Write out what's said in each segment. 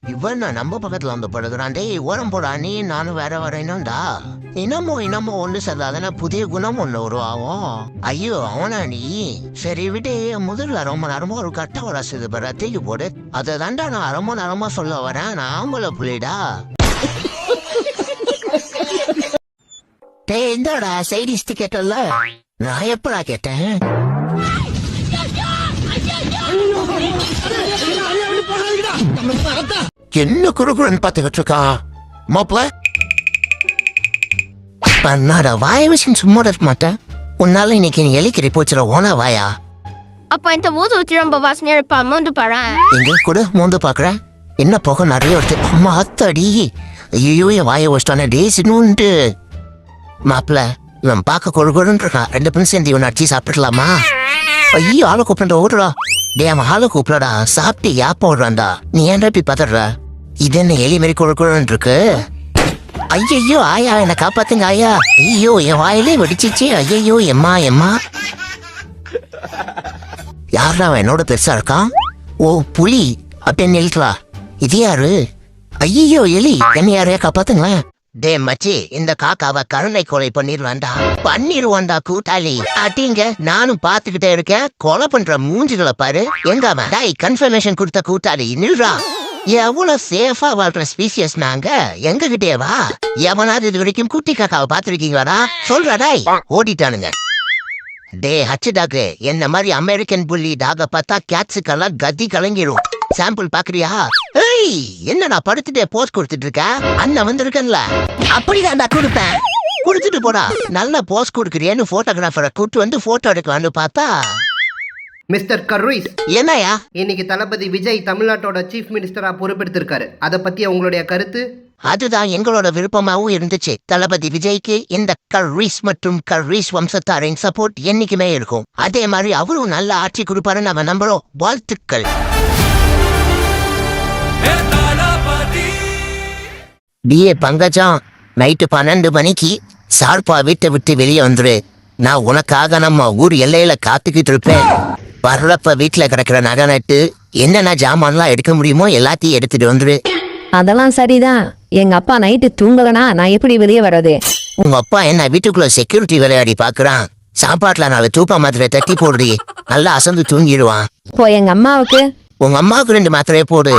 இவன் நம்ம பக்கத்துல வந்து படுக்கிறான். டேய் ஓரம் போடா, நீ நானும் வேற வரேனும்டா. இன்னமும் ஒண்ணு சரிதான புதிய குணம் ஒண்ணு உருவாகும். ஐயோ அவனா நீ? சரி விட்டு முதல்ல ரொம்ப நேரமா ஒரு கட்ட வராசுது பாரு, தூக்கி போடு. அதை தாண்டா நான் ரொம்ப நேரமா சொல்ல வரேன். நான் ஆம்பளை புள்ளிடா. டேய் இந்தாடா சைடிஸ்ட் கேட்டல. நான் எப்படா கேட்டேன்? என்ன குறுகுறன்னு பாத்துக்கிட்டு இருக்கா மாப்பிள்ள? பண்ணாட வாய வச்சு சும்மா இருக்க மாட்டேன். உன்னால இன்னைக்கு நீ எலிக்கறி போச்சுற ஓனா வாயா. அப்ப இந்த மூது ஊத்தி ரொம்ப வாசனையா இருப்பா, மூந்து பாறேன். எங்க கூட மூந்து பாக்குறேன். என்ன போக நிறைய வருது. அம்மா அத்தாடி. ஐயோ என் வாய வச்சிட்டானே டேசினுண்டு. மாப்பிள்ள இவன் பார்க்க கொழுகொழுன்னு இருக்கான். 2 பேரும் சேர்ந்து இவன் அடிச்சு சாப்பிடலாமா? ஐயோ ஆளை கூப்பிட ஓடுறா. டே அவன் ஆளை கூப்பிடா. சாப்பிட்டு யாப்ப ஓடுறான்டா. நீ ஏன்டா இப்படி பதற? இது என்ன எலி மாரி கொழுகொழுன்னு இருக்கு? ஐயோ ஆயா என்ன காப்பாத்துங்க ஆயா. ஐயோ என் வாயிலே வெடிச்சிச்சு. ஐயோ எம்மா எம்மா. யாரா அவன் என்னோட பெருசா இருக்கான்? ஓ புலி அப்படின்னு எழுக்கலாம். இது யாரு? ஐயோ எலி என்ன யாரையா காப்பாத்துங்களேன். டே மச்சி இந்த காக்காவை கருணை கொலை பண்ணிருவான்டா கூட்டாளி. அட்டிங்க நானும் பாத்துக்கிட்டே இருக்கேன். கொலை பண்ற மூஞ்சிகளை பாரு. எங்காம டாய் கன்ஃபர்மேஷன் கொடுத்த கூட்டாளி நில்றா. எவ்வளவு சேஃபா வாழ்ற ஸ்பீசியஸ் நாங்க. எங்க கிட்டே வா. எவனாவது இது வரைக்கும் குட்டி காக்காவை பாத்துருக்கீங்களாடா? சொல்றா டாய். ஓடிட்டானுங்க. டே ஹச்சு டாக்டர் என்ன மாதிரி அமெரிக்கன் புள்ளி டாக பார்த்தா கேட்ஸுக்கெல்லாம் கத்தி கலங்கிரும். சாம்பிள் பாக்குறியா? ஏய் என்னடா படுத்துட்டே போஸ் கொடுத்துட்டு இருக்க? அண்ணன் வந்திருக்கன்ல அப்படிதான் கொடுப்பேன். குடுத்துட்டு போடா. நல்ல போஸ் கொடுக்குறியன்னு போட்டோகிராஃபரை கூட்டு வந்து போட்டோ எடுக்கலான்னு பார்த்தா மிஸ்டர் கர்ரீஸ், என்னயா இன்னைக்கு தளபதி விஜய் தமிழ்நாட்டோட சீஃப் மினிஸ்டரா பொறுப்பெடுத்திருக்காரு. அதை பத்தி உங்களுடைய கருத்து? அதுதான் எங்களோட விருப்பமாவும் இருந்துச்சு. தளபதி விஜய்க்கு இந்த கர்ரீஸ் மற்றும் கர்ரீஸ் வம்சத்தாரின் சப்போர்ட் என்னைக்குமே இருக்கும். அதே மாதிரி அவரும் நல்ல ஆட்சி கொடுப்பாரு நம்ம நம்புறோம். வாழ்த்துக்கள். டிஏ பங்கஜம் நைட்டு 12 மணிக்கு சார்பா வீட்டை விட்டு வெளியே வந்துரு. நான் உனக்காக நம்ம ஊர் எல்லையில காத்துக்கிட்டு இருப்பேன். வர்றப்ப வீட்டுல கிடக்குற நகை நட்டு என்னென்ன ஜாமான்லாம் எடுக்க முடியுமோ எல்லாத்தையும் எடுத்துட்டு வந்துரு. அதெல்லாம் சரிதான். எங்க அப்பா நைட்டு தூங்கலனா நான் எப்படி வெளியே வர்றது? உங்க அப்பா என்ன வீட்டுக்குள்ள செக்யூரிட்டி விளையாடி பாக்குறான். சாப்பாட்டுல நான் தூக்க மாத்திரை தட்டி போடுறி. நல்லா அசந்து தூங்கிடுவான். இப்போ எங்க அம்மாவுக்கு? உங்க அம்மாவுக்கு 2 மாத்திரையை போடு.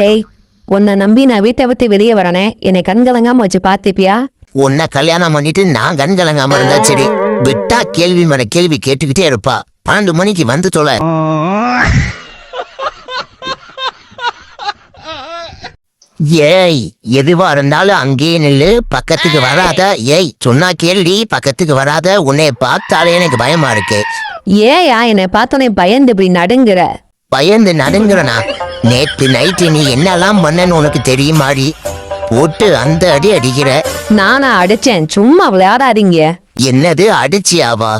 டேய் உன்னை நம்பி நான் வீட்டை விட்டு வெளியே வரனே. என்னை கண்கலங்காம வச்சு பாத்துப்பியா? உன்னை கல்யாணம் பண்ணிட்டு நான் கண்கலங்காம இருந்தா சரி. விட்டா கேள்வி மேல கேள்வி கேட்டுக்கிட்டே இருப்பா. 12 மணிக்கு வந்து தொலை. ஏய் எதுவா இருந்தாலும் அங்கேயே நில்லு. பக்கத்துக்கு வராத. ஏய் சொன்னா கேள்வி. பக்கத்துக்கு வராத. உன்னை பார்த்தாலே எனக்கு பயமா இருக்கு. ஏயா என்னை பார்த்தோன்னே பயந்து இப்படி நடுங்குற? பயந்து நடுங்குறனா? நேற்று நைட்டு நீ என்னெல்லாம் பண்ணன்னு உனக்கு தெரியுமாடி? போட்டு அந்த அடி அடிக்கிற. நானா அடிச்சேன்? சும்மா விளையாடாதீங்க. என்னது அடிச்சியாவா?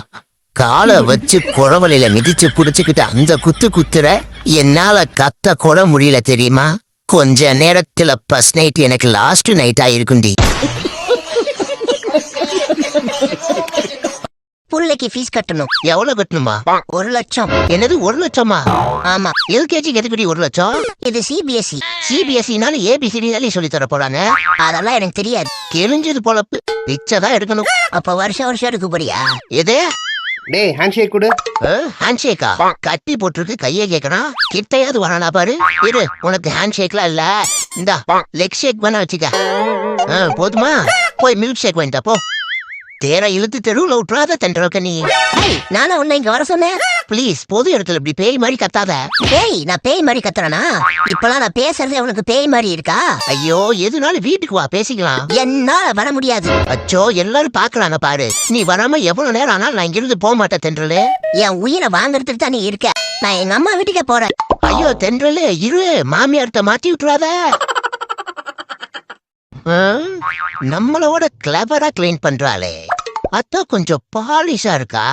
காலை வச்சு குறவலையில மிதிச்சு புடிச்சுக்கிட்டு அந்த குத்து குத்துற. என்னால கத்த கூட முடியல தெரியுமா? கொஞ்ச நேரத்துல பஸ் நைட் எனக்கு லாஸ்ட் நைட் ஆயிருக்குண்டி. பிள்ளைக்கு ஃபீஸ் கட்டணும். எவ்வளவு கட்டணுமா? 1 லட்சம். என்னது 1 லட்சமா? ஆமா. எல்கேஜிக்கு எதுக்குடி 1 லட்சம்? இது சிபிஎஸ்இ. சிபிஎஸ்இனால ஏபிசிடி சொல்லி தர போறாங்க. அதெல்லாம் எனக்கு தெரியாது. தெரிஞ்சது பொழப்பு. பிச்சைதான் எடுக்கணும். அப்ப வருஷம் எடுக்க போறியா? எது? டேய் ஹேண்ட்ஷேக் கொடு. ஹேண்ட்ஷேக்கா? கட்டி போட்டுருக்கு கையை கேட்கணும். கிட்டையாவது வரானா பாரு. இரு உனக்கு ஹேண்ட்ஷேக்லாம் இல்ல. இந்தா லெக் ஷேக் வேணா வச்சுக்க. போதுமா? போய் மில்க் ஷேக் வாங்கிட்டா போ. தேர இழுத்து தெருவுல விட்டுறாத தென்றல்க நீ. நானா உன்னை இங்க வர சொன்னேன்? பிளீஸ் பொது இடத்துல இப்படி பேய் மாதிரி கத்தாத. பேய்? நான் பேய் மாதிரி கத்துறனா? இப்பெல்லாம் நான் பேசுறது உனக்கு பேய் மாதிரி இருக்கா? ஐயோ எதுனாலும் வீட்டுக்கு வா பேசிக்கலாம். என்னால வர முடியாது. அச்சோ எல்லாரும் பாக்குறாங்க பாரு. நீ வராம எவ்வளவு நேரம் ஆனாலும் நான் இங்கிருந்து போக மாட்டேன் தென்றலு. என் உயிரை வாங்கறதுக்கு தான் நீ இருக்க. நான் எங்க அம்மா வீட்டுக்கே போறேன். ஐயோ தென்றலு இரு. மாமியார்ட்ட மாட்டி விட்டுறாத. நம்மளோட கிளவரா கிளீன் பண்றாளே. அதான் கொஞ்சம் பாலிஷா இருக்கா.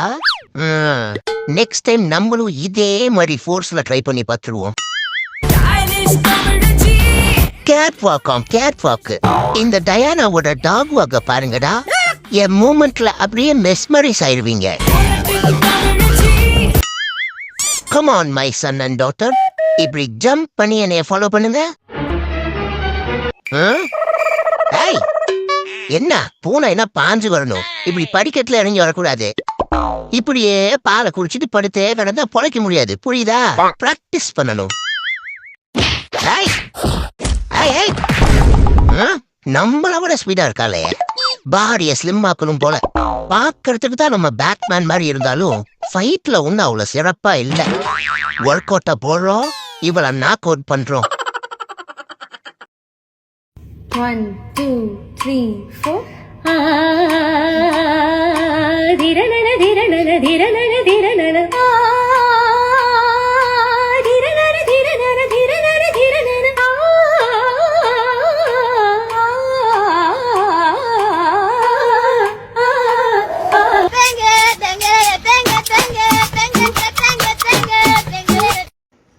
நெக்ஸ்ட் டைம் நம்மளும் இதே மாதிரி ஃபோர்ஸ்ல ட்ரை பண்ணி பார்த்துருவோம். Catwalk. இந்த டயானாவோட டாக் வாக்க பாருங்கடா. என் மூமெண்ட்ல அப்படியே மெஸ்மரைஸ் ஆயிருவீங்க. Come on my son and daughter. இப்படி ஜம்ப் பண்ணி என்னைய ஃபாலோ பண்ணுங்க. ஏய், என்ன பூனை என்ன பாஞ்சு வரணும்? இப்படி படிக்கட்டுல இறங்கி வரக்கூடாது. இப்படியே பாலை குடிச்சிட்டு படுத்தே கிடந்தா பொழைக்க முடியாது, புரியுதா? பிராக்டிஸ் பண்ணணும். ஏய், ஏய், ஏய். நம்மள விட ஸ்பீடா இருக்காளே, பாடிய ஸ்லிம் ஆக்கணும் போல. பாக்குறதுக்கு தான் நம்ம பேட்மேன் மாதிரி இருந்தாலும் ஃபைட்ல ஒன்னும் அவ்வளவு சிறப்பா இல்ல. ஒர்க் அவுட்டா போடுறோம், இவள நாக் அவுட் பண்றோம். 1 2 3 4 ಧಿರನನ ಧಿರನನ ಧಿರನನ ಧಿರನನ ಧಿರನನ ಧಿರನನ ಧಿರನನ ಧಿರನನ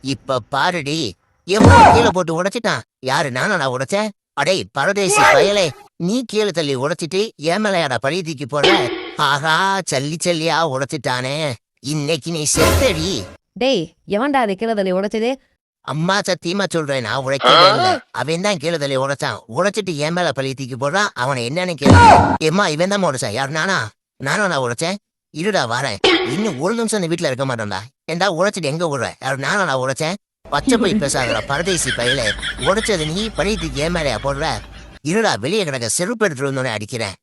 இப்ப பாருடி, எவ்வளவு கீழே போட்டு உடைச்சிட்டான். யாரு? நானா நான் உடைச்சேன்? அடே பரதேசி பயலே, நீ கீழே தள்ளி உடைச்சிட்டு என் மேலையாடா பழி தூக்கி போட. ஆஹா, சல்லி சல்லியா உடைச்சிட்டானே, இன்னைக்கு நீ செத்தடி. டேய், எவன்டா அது கீழே தள்ளி உடைச்சது? அம்மா சத்தியமா சொல்றேன், நான் உடைக்கவே இல்லை. அவன் தான் கீழே தள்ளி உடைச்சான். உடைச்சிட்டு என் மேல பழி தூக்கி போடுறான். அவனை என்னன்னு கேளு. ஏம்மா, இவன் தான் உடைச்சான். யாரு? நானா நான் உடைச்சேன்? இருடா வரேன். இன்னும் ஒரு நிமிஷம் இந்த வீட்டுல இருக்க மாட்டேன்டா. ஏண்டா உடைச்சிட்டு எங்க விடுற? யாரு? நான் உடைச்சேன்? பச்சை போய் பேசாத பரதேசி பையில. உடைச்சது நீ, பழித்துக்கு ஏன் மேலையா போடுற? இருடா, வெளியே கிடக்க செருப்பு எடுத்துட்டு வந்தோடனே அடிக்கிறேன்.